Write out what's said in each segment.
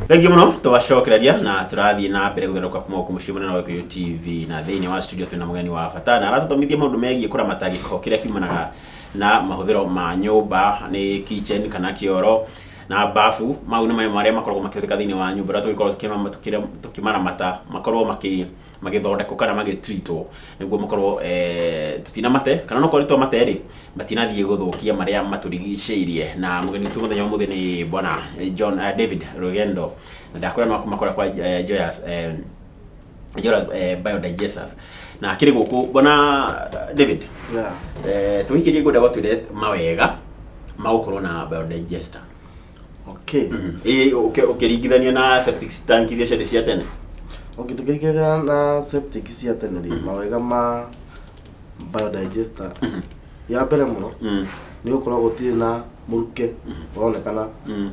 Thengi muno tubacokeraria na turathie na mbere gutheruka kuma ku muciĩ munene wa Gĩkũyũ TV na thĩinĩ wa studio twina mugeni wa bata na aratuthomithia maũndũ megiĩ kũramata gĩko kĩrĩa kiumanaga na mahũthĩro ma nyũmba nĩ kitchen kana kĩoro na bafu. Mau nĩ maĩ marĩa makoragwo makĩhũthĩka thĩinĩ wa nyũmba rĩrĩa tũgĩkorwo tukimaramata makorwo magĩthondekwo kana magĩtreatwo nĩguo makorwo tutinamate kana no korwo twamate rĩ matinathiĩ gũthũkia marĩa matũrigicĩirie. Na mugeni tu mũthenya ũmũthĩ nĩ bwana John David Rugendo na ndakora makora kwa Joyous Biodigesters na kĩrĩ gũkũ bwana David. Tũgĩkĩrie ngwenda gwatwĩre mawega ma gũkorwo na biodigester. Okay. Ũkĩringithania na septic tank iria ciarĩ cia tene. Tukĩringithania na septic cia tene rĩ mawega ma biodigester ya mbere mũno nĩ gũkorwo gũtirĩ na mũruke ũronekana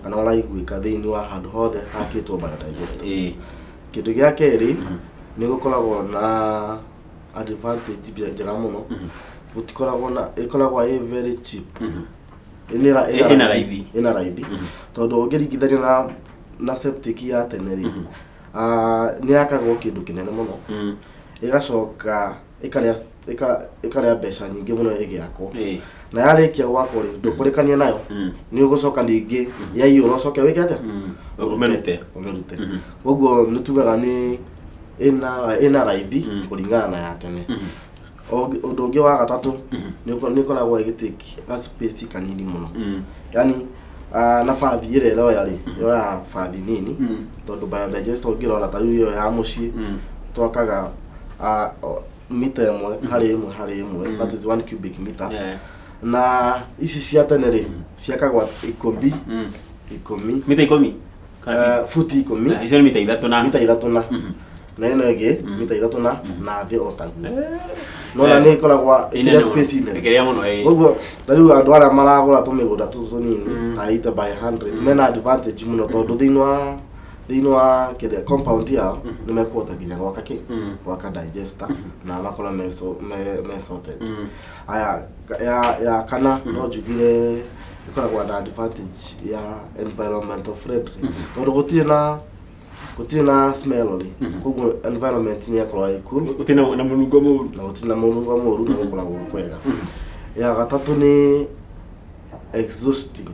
kana ũraiguĩka thĩinĩ wa handũ hothe hakĩtwo biodigester. Kĩndũ gĩa kerĩ nĩ gũkoragwo na advantage njega mũno gũtikoragwo na ĩkoragwo very cheap. Ina raithi tondũ ũngĩringithania na septic ya tene rĩ nĩ yakagwo kĩndũ kĩnene mũno ĩgacoka ĩkarĩa mbeca nyingĩ mũno ĩgĩakwo na yarĩkia gwakwo rĩ ndũkũrĩkania nayo nĩ ũgũcoka ningĩ yaiyũra ũcoke wĩke atĩa ũmĩrute. Ũguo nĩ tugaga nĩ ĩna raithi kũringana na ya tene. Ũndũ ũngĩ wa gatatũ nĩ ĩkoragwo ĩgĩtake space kanini mũno yani nabathi ĩrĩa ĩroya rĩ yoya bathi nini tondũ biodigester ũngĩrora ta rĩu ya mũciĩ twakaga mita ĩmwe harĩ ĩmwe that is 1 cubic meter na ici cia tene rĩ ciakagwa 10 mita 10 futi 10 icio nĩ mita 3 na ĩno ĩngĩ mita 3 na thĩ o taguo nona nĩ ĩkoragwo ĩkĩrĩa space nene. Ũguo ta rĩu andũ arĩa maragũra tũmĩgũnda tũtũ tũnini ta 8 by 100 mena advantage mũno tondũ thĩinĩ wa kĩrĩa compound yao nĩ mekũhota nginya gwaka digester na makorwo me sorted. Aya ya kana no njugire ĩkoragwo na advantage ya environmental friendly tondũ gũtirĩ na smell rĩ koguo environment nĩ yakorwo ĩ cool gũtirĩ na mũnungo mũru na gũkoragwo kwega. Ya gatatũ nĩ exhausting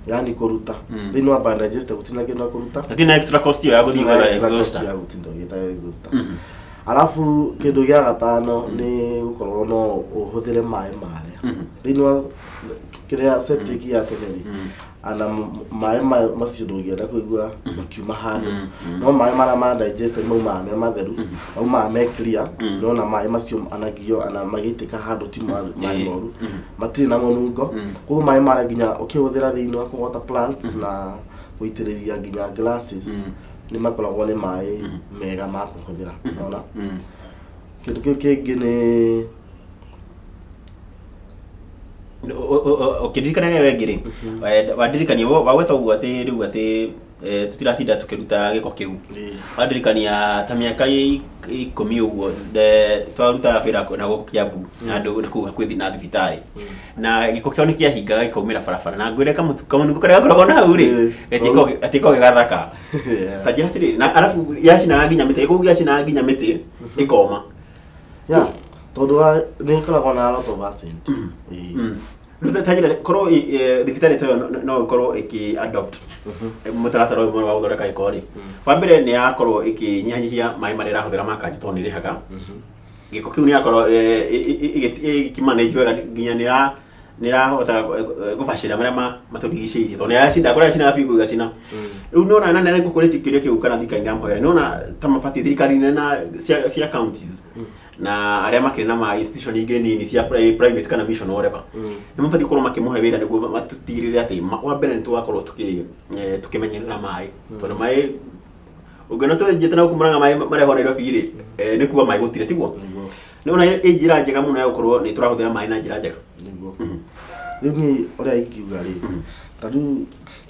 yani kũruta thĩinĩ wa biodigester gũtirĩ na kĩndũ kũruta gũtirĩ na extra cost ya gũthiĩ gwetha exhauster ya gũtinda exhauster. Alafu kĩndũ gĩa gatano nĩ gũkorwo no ũhũthĩre maĩ marĩa thĩinĩ wa kĩrĩa septic ya tene rĩ ana maĩ macio ndũngĩenda kũigua makiuma handũ no maĩ marĩa ma digester maumaga me matheru maumaga me clear no na maĩ macio anagio magĩitĩka handũ ti maĩ moru matirĩ na mũnungo. Koguo maĩ marĩa nginya ũkĩhũthĩra thĩinĩ wa water plants na gũitĩrĩria nginya glasses nĩ makoragwo nĩ maĩ mega ma kũhũthĩra. Unaona kĩndũ kĩu kĩngĩ nĩ ũkĩririkanaga wengĩ rĩ wandirikania wagweta ũguo atĩ rĩu atĩ tũtiratinda tũkĩruta gĩko kĩu wandirikania ta mĩaka 10 ũguo twarutaga wĩra na gũkũ Kiambu na andũ kũu hakuhĩ na thibitarĩ na gĩko kĩao nĩ kĩahingaga gĩkaumĩra barabara na ngwĩre kamũnungo karĩa gakoragwo na hau rĩ gatĩkoragwo gĩgathaka ta njĩra atĩrĩ na arabu yacinaga nginya mĩtĩ kũu yacinaga nginya mĩtĩ ĩkoma tondũ nĩ ĩkoragwo na lot of acid. Rĩu ta njĩra korwo thibitarĩ ta ĩyo no ĩkorwo ĩkĩ-adopt mũtaratara ũyũ wa gũthondeka gĩko rĩ wa mbere nĩ yakorwo ĩkĩnyihanyihia maĩ marĩa ĩrahũthĩra ma kanjũ tondũ nĩ ĩrĩhaga gĩko kĩu nĩ yakorwo ĩkĩmanage wega nginya nĩ ĩrahota gũbacĩrĩra marĩa matũrigicĩirie tondũ nĩyacinda kũrĩa yacinaga biũ igacina. Rĩu nĩwona na nĩ ngũkũrĩtie kĩũria kĩu kana thirikari nĩramũhoera nĩwona ta mabatiĩ thirikari nene cia counties na arĩa makĩrĩ na ma institution ingĩ nini cia private kana mission whatever nĩ mabatiĩ gũkorwo makĩmũhe wĩra nĩguo matũtigĩrĩre atĩ wa mbere nĩ tũgakorwo tũkĩmenyerera maĩ tondũ maĩ ũngĩona tũnjĩte na gũkumũraga maĩ marĩa ho Nairobi rĩ nĩ kuuga maĩ gũtirĩ tiguo nĩwona ĩ njĩra njega mũno ya gũkorwo nĩ tũrahũthĩra maĩ na njĩra njega. Rĩu niĩ ũrĩa ingiuga rĩ ta rĩu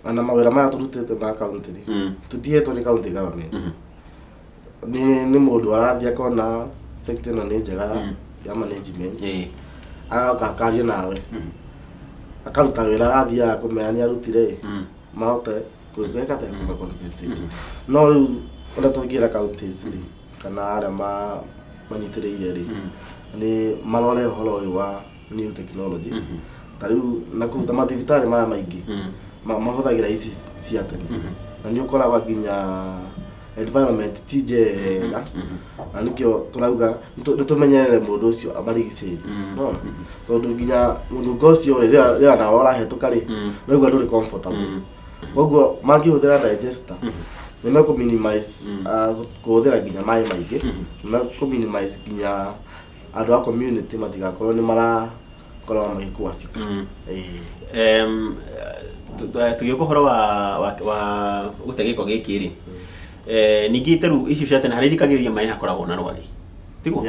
ana mawĩra maya tũrutĩte ma county rĩ tũtihetwo nĩ county government nĩ mũndũ arathiĩ akona sector ĩno nĩ njega ya management agoka akaria nawe akaruta wĩra agathiaga kũmenya nĩ arutire mahote kweka ta kuva compensate no riu ona tungira counties ri kana ara manyitiriire ri ni marore horo wa new technology tariu nakuta mathibitari mara maingi mahuthagira ici cia tene na ni ukoragwa nginya environment tijega na nikio turauga nitumenyerere mundu ucio amarigiciri no tondu nginya mundu ngocio ria na ora hetuka ri noigwa nduri comfortable koguo mangihuthira digester ni meko minimize kuhuthira nginya mai maingi meko minimize nginya andu a community matigakorwo ni marakorwo magikua sika tugĩũka ũhoro wa gũte gĩko gĩkĩ rĩ ningĩ iteru icio cia tene harĩa irikagĩrĩria maĩ nĩ hakoragwo na rwari tiguo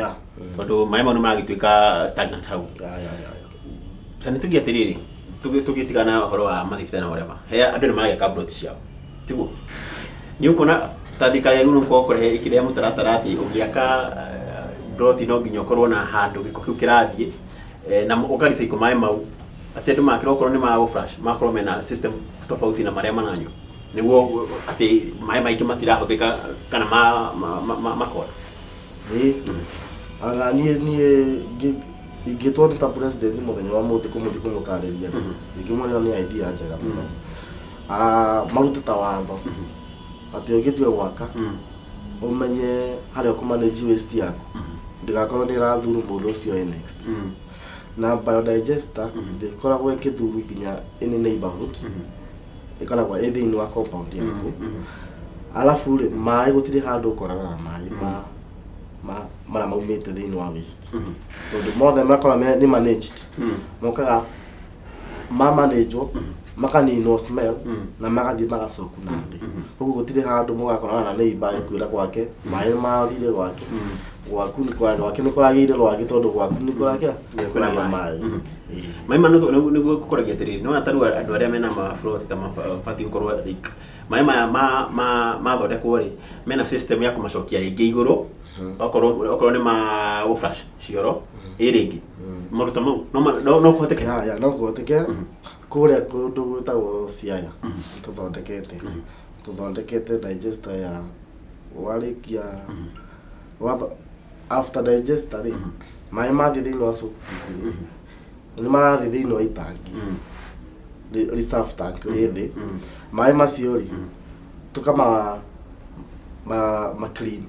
tondũ maĩ mau nĩ maragĩtuĩka stagnant hau ta nĩ tuge atĩrĩrĩ tũgĩtigana ũhoro wa mathibitarĩ na whatever he andũ nĩ maragĩaka ploti ciao tiguo nĩ ũkuona ta thirikari ya rĩu nĩ gũkorwo kũrehe ĩkĩrehe mũtaratara atĩ ũngĩaka ploti no nginya ũkorwo na handũ gĩko kĩu kĩrathiĩ na ũgaricycle maĩ mau atĩ andũ makĩra okorwo nĩ magũ-flush makorwo mena system tofauti na marĩa mananyua nĩguo atĩ maĩ maingĩ matirahũthĩka kana makora ana niĩ ingĩtwo nĩ ta president mũthenya wa mũthĩ kũmũtarĩria ingĩmwĩra nĩ idea njega mũno marute ta watho atĩ ũngĩtua gwaka ũmenye harĩa ũkũmanage waste yaku ndĩgakorwo nĩ ĩrathuru mũndũ ũcio next na biodigester ndĩkoragwo ĩkĩthuru nginya any neighborhood ĩkoragwo ĩ thĩinĩ wa compound yaku alafu rĩ maĩ gũtirĩ handũ ũkorana na maĩ mara maumĩte thĩinĩ wa waste tondũ mothe makorwo nĩ managed mokaga mamanagwo makaninwo smell na magathiĩ magacoku na thĩ koguo gũtirĩ handũ mũgakorana na neighbor ĩkwĩra gwake maĩ mathire gwake gwaku nĩ kũragĩire rwagĩ tondũ gwaku nĩ kũragĩa maĩ maĩ manu nĩguo gũkoragia atĩrĩrĩ nĩ wataru andũ arĩa mena mafloti ta mabatiĩ gũkorwo maĩ maya mathondekwo rĩ mena system ya kũmacokia rĩngĩ igũrũ okorwo nĩ magũ-flush cioro rĩngĩ maruta mau no kũhoteke no kũhoteke kũrĩa kũndũ gwĩtagwo Siaya tũthondekete digester ya warĩkia after digester rĩ maĩ mathiĩ thĩinĩ wa soakpit nĩ marathiĩ thĩinĩ wa itangi reserve tank rĩ thĩ maĩ macio rĩ tũkama clean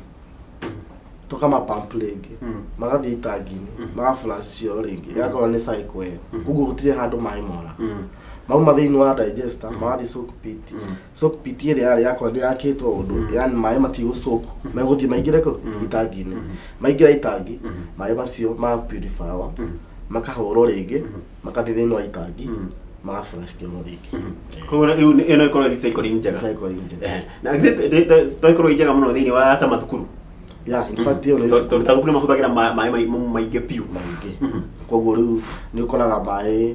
tũkama pump rĩngĩ magathiĩ itangi-inĩ maga-flush cioro rĩngĩ ĩgakorwo nĩ cycle ĩyo koguo gũtirĩ handũ maĩ mora mauma thĩinĩ wa digester magathiĩ soakpit ĩrĩa yarĩ yakorwo nĩ yakĩtwo ũndũ yani maĩ matigũcoku megũthiĩ maingĩre itangi-inĩ maingĩra itangi maĩ macio ma-purifywo makahũrwo rĩngĩ magathiĩ thĩinĩ wa itangi maga-flush kĩoro rĩngĩ koguo rĩu ĩno ĩkorwo recycling njega na toĩkorwo njega mũno thĩinĩ wa ta mathukuru in fact ĩyo tondũ ta thukuru nĩ mahũthagĩra maĩ maingĩ piũ koguo rĩu nĩ ũkoraga maĩ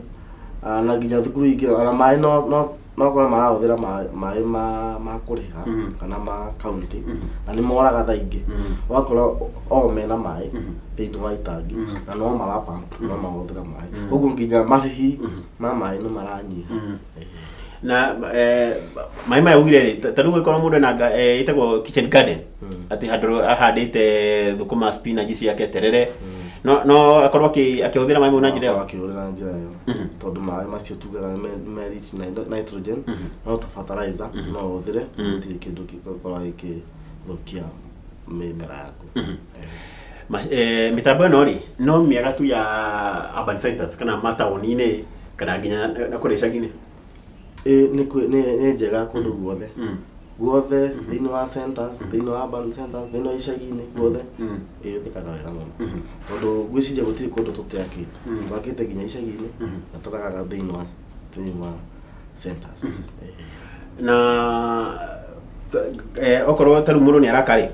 na nginya thukuru ingĩ ona maĩ no korwo marahũthĩra maĩ ma kũrĩha kana ma county na nĩ moraga thaa ingĩ ũgakora mena maĩ thĩinĩ wa itangi na no marapump no mahũthĩra maĩ koguo nginya marĩhi ma maĩ nĩ maranyiha na maĩ maya ugire rĩ ta rĩu gũkorwo mũndũ ena ĩtagwo kitchen garden atĩ handũ ahandĩte thũkũma spinach ciake terere no akorwo akĩhũthĩra maĩ mau na njĩra ĩyo akĩhũthĩra na njĩra ĩyo tondũ maĩ macio tugaga nĩ rich nitrogen no ta fertilizer no ũhũthĩre gũtirĩ kĩndũ gĩkorwo gĩkĩthũkia mĩmera yaku mĩtambo ĩno rĩ no mĩega tu ya urban centers kana mataũni-inĩ kana nginya na kũrĩa icagi-inĩ nĩ njega kũndũ guothe thĩinĩ wa centers thĩinĩ wa urban centers thĩinĩ wa icagi-inĩ guothe ĩhũthĩkaga wega mũno tondũ gwĩciria gũtirĩ kũndũ tũteakĩte twakĩte nginya icagi-inĩ na tũkagaga thĩinĩ wa centers na okorwo ta rĩu mũndũ nĩ araka rĩ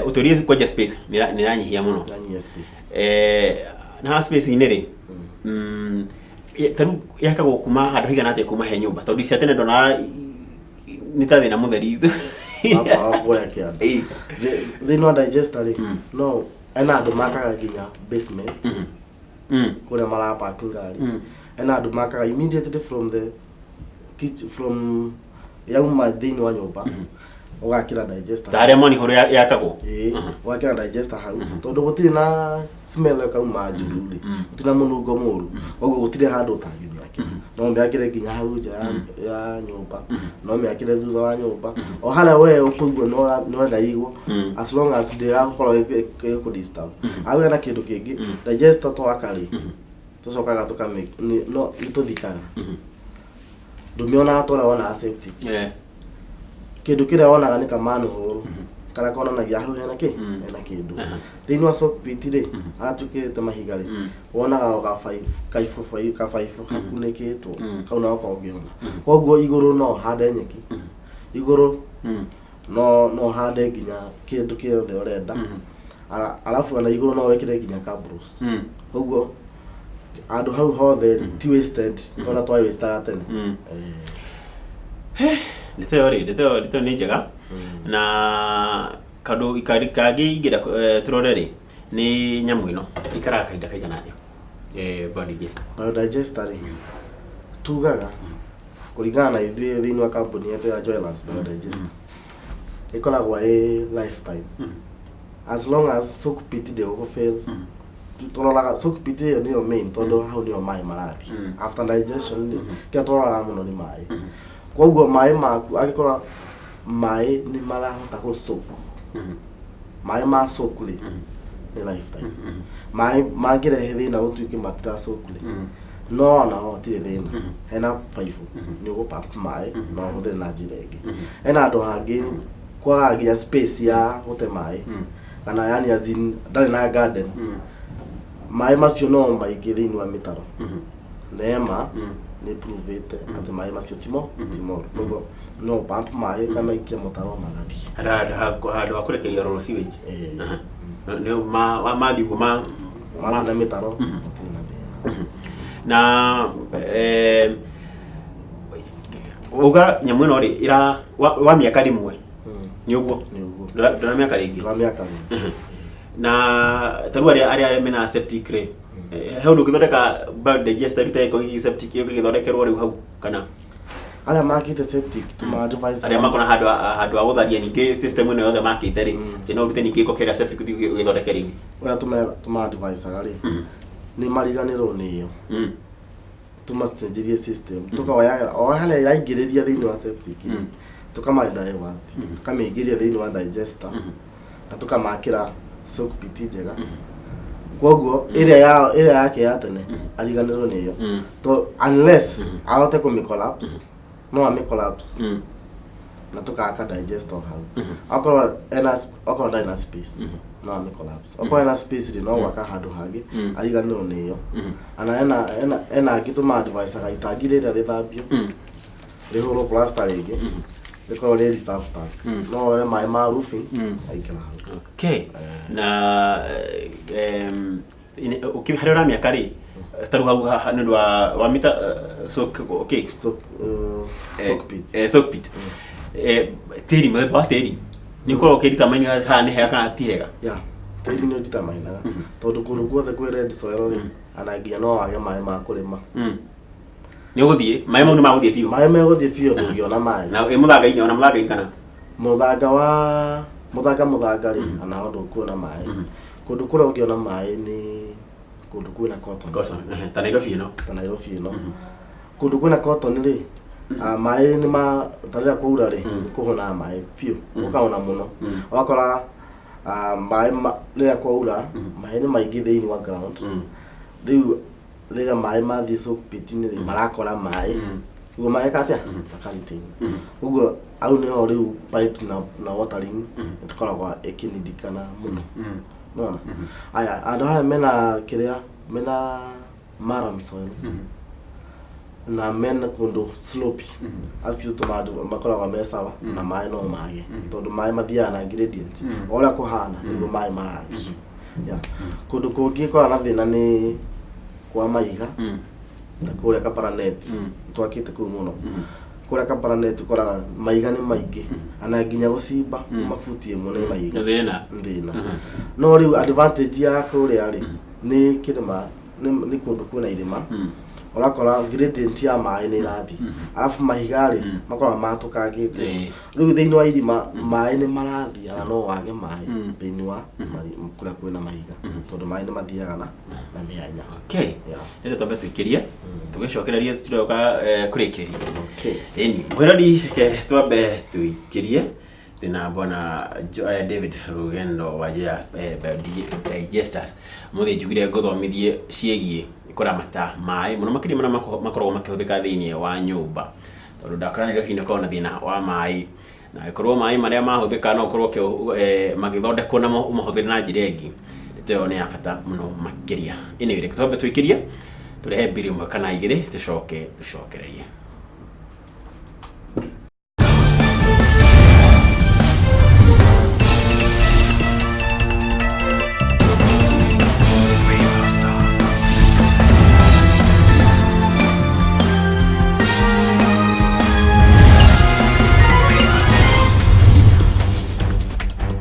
ũtũrie kwenja space nĩ ranyihia mũno na space-inĩ rĩ ta rĩu yakagwo kuma handũ haigana atĩa kuma he nyũmba tondũ icia tene ndona nĩ ta thĩna mũtheri thĩinĩ wa digester rĩ no ena andũ makaga nginya basement kũrĩa marapark ngari ena andũ makaga immediately from yauma thĩinĩ wa nyũmba ũgakĩra digester tare moni horo yakagwo ũgakĩra digester hau tondũ gũtirĩ na smell kauma njũru rĩ gũtirĩ na mũnungo mũru ũguo gũtirĩ handũ ũtangĩmĩakĩra no mĩakĩre nginya hau nja ya nyũmba no mĩakĩre thutha wa nyũmba o harĩa we ũkũigua nĩ ũrenda igwo as long as ndĩgagũkorwo ĩkũdisturb hau hena kĩndũ kĩngĩ digester twakarĩ tũcokaga no nĩtũthikaga ndũmĩonaga tũrĩa wonaga septic kĩndũ kĩrĩa wonaga nĩ kamanhole kana konanagia hau hena kĩndũ thĩinĩ wa soak pit rĩ aratwĩkĩte mahiga rĩ wonaga kabaibũ gakunĩkĩtwo kau nako ũngĩona koguo igũrũ no hande nyeki igũrũ no hande nginya kĩndũ kĩothe ũrenda alafu na igũrũ no wĩkĩre nginya cabros koguo andũ hau hothe ti wasted tona twa wastaga tene Ndito nĩ njega na kandu kangĩ ingĩra tũrore rĩ nĩ nyamũ ĩno ikaraga kahinda kaigana atĩa biodigester rĩ tugaga kũringana na ithuĩ thĩinĩ wa kambuni yetu ya Joelers biodigester ĩkoragwo lifetime as long as soak pit ndĩgũfail tũroraga soak pit ĩyo nĩyo main tondũ hau nĩyo maĩ marathi after digestion kĩrĩa tũroraga mũno nĩ maĩ koguo maĩ maku agĩkorwo maĩ nĩ marahota gũsoak maĩ ma soak rĩ nĩ lifetime maĩ mangĩrehe thĩna gũtuĩke matirasoak rĩ no ona hatirĩ thĩna hena baibũ nĩ ũgũpump maĩ no ũhũthĩre na njĩra ĩngĩ hena andũ hangĩ kwaga nginya space ya gũte maĩ kana yani azin ndarĩ na garden maĩ macio no maingĩ thĩinĩ wa mĩtaro Neema nĩ provete atĩ maĩ macio timo koguo no pump maĩ kana ikia mũtaro magathi handũ ha kũrekeria roro sewage nĩ mathiĩ kuma na mĩtaro matirĩ na thĩna na uga nyamũ ĩno rĩ wa mĩaka rĩmwe nĩ ũguo ndona mĩaka rĩngĩ na taru arĩa mena septic rĩ he ũndũ ũngĩthondeka biodigester rĩtegũkorwo septic ũngĩgĩthondekerwo rĩu hau kana arĩa makĩte septic tũma-advise arĩa makona handũ ha gũtharia ningĩ system ĩno yothe makĩte rĩ no ũrute ningĩ ĩko septic ũgĩthondeke rĩngĩ ũrĩa tũma-advisaga rĩ nĩ mariganĩrwo nĩyo tũmacenjerie system tũkaoyaga o harĩa iraingĩrĩria thĩinĩ wa septic tũkama-divert tũkamĩingĩria thĩinĩ wa digester na tũkamakĩra soak pit njega koguo ĩrĩa yake ya tene ariganĩrwo nĩyo to unless ahote kũmĩ-collapse no amĩ-collapse na tũkaka digester hau okorwo ndarĩ na space no amĩ-collapse okorwo ena space rĩ no gwaka handũ hangĩ ariganĩrwo nĩyo ana ena angĩ tũma-advisaga itangi rĩrĩa rĩthambio rĩhũrwo plaster rĩngĩ rĩkorwo rĩ reserve tank no ore maĩ ma roofing aikara hau na harĩa ũramĩaka rĩ taru hau nĩ ũndũ wa mita soak pit tĩri mũthemba wa tĩri nĩ ũkorwo ũkĩdetermine haha nĩ hega kana ti hega tĩri nĩ ũdeterminaga tondũ kũndũ guothe kwĩ red soil rĩ ana nginya no wage maĩ ma kũrĩma nĩ ũgũthiĩ maĩ mau nĩ magũthiĩ biũ maĩ megũthiĩ biũ ndũngĩona maĩ na mũthanga-inĩ ona mũthanga-inĩ kana mũthanga rĩ ana ndũkuona maĩ kũndũ kũrĩa ũngĩona maĩ nĩ kũndũ kwĩna cotton ta Nairobi ĩno kũndũ kwĩna cotton rĩ maĩ nĩ tarĩra kwaura rĩ kũhonaga maĩ biũ ũkahona mũno ũgakora maĩ rĩrĩa kwaura maĩ nĩ maingĩ thĩinĩ wa ground rĩu rĩrĩa maĩ mathiĩ soak pit-inĩ rĩ marakora maĩ ũguo mageka atĩa makaretain ũguo au nĩho rĩu pipes na watering ĩkoragwo ĩkĩnidikana mũno nona aya andũ harĩa mena maram soils na mena kũndũ slope acio makoragwo me sawa na maĩ no mage tondũ maĩ mathiaga na gradient ũrĩa kũhana nĩguo maĩ marathiĩ kũndũ kũngĩ kora na thĩna nĩ kwa mahiga na kũrĩa Kaparanet twakĩte kũu mũno kũrĩa Kaparanet koraga mahiga nĩ maingĩ ana nginya gũcimba mabuti ĩmwe nĩ mahiga thĩna no rĩu advantage ya kũrĩa rĩ nĩ kĩrĩma nĩ kũndũ kwĩna irĩma urakora gradient ya maĩ nĩ ĩrathiĩ arabu mahiga rĩ makora matũkangĩte rĩu thĩinĩ wa irima maĩ nĩ marathiĩ na no wage maĩ thĩinĩ wa kũrĩa kwĩna mahiga tondũ maĩ nĩ mathiaga na mĩanya. Okay, nĩ twambe twĩkĩrie tũgĩcokereria tũroka kũrĩkĩrĩria. Okay, ĩni mwĩrori twambe twĩkĩrie na bwana David Rugendo wa Digesters muthi njugire ngothomithie ciĩgie kũramata maĩ mũno makĩria marĩa makoragwo makĩhũthĩka thĩinĩ wa nyũmba tondũ ndakoranĩrio hihi nĩkorwo na thĩna wa maĩ na gĩkorwo maĩ marĩa mahũthĩka no gũkorwo magĩthondekwo na mahũthĩre na njĩra ĩngĩ nĩyo nĩ ya bata mũno makĩria. Ĩni twambe twĩkĩrie tũrehe mbiri ĩmwe kana igĩrĩ tũcoke tũcokererie.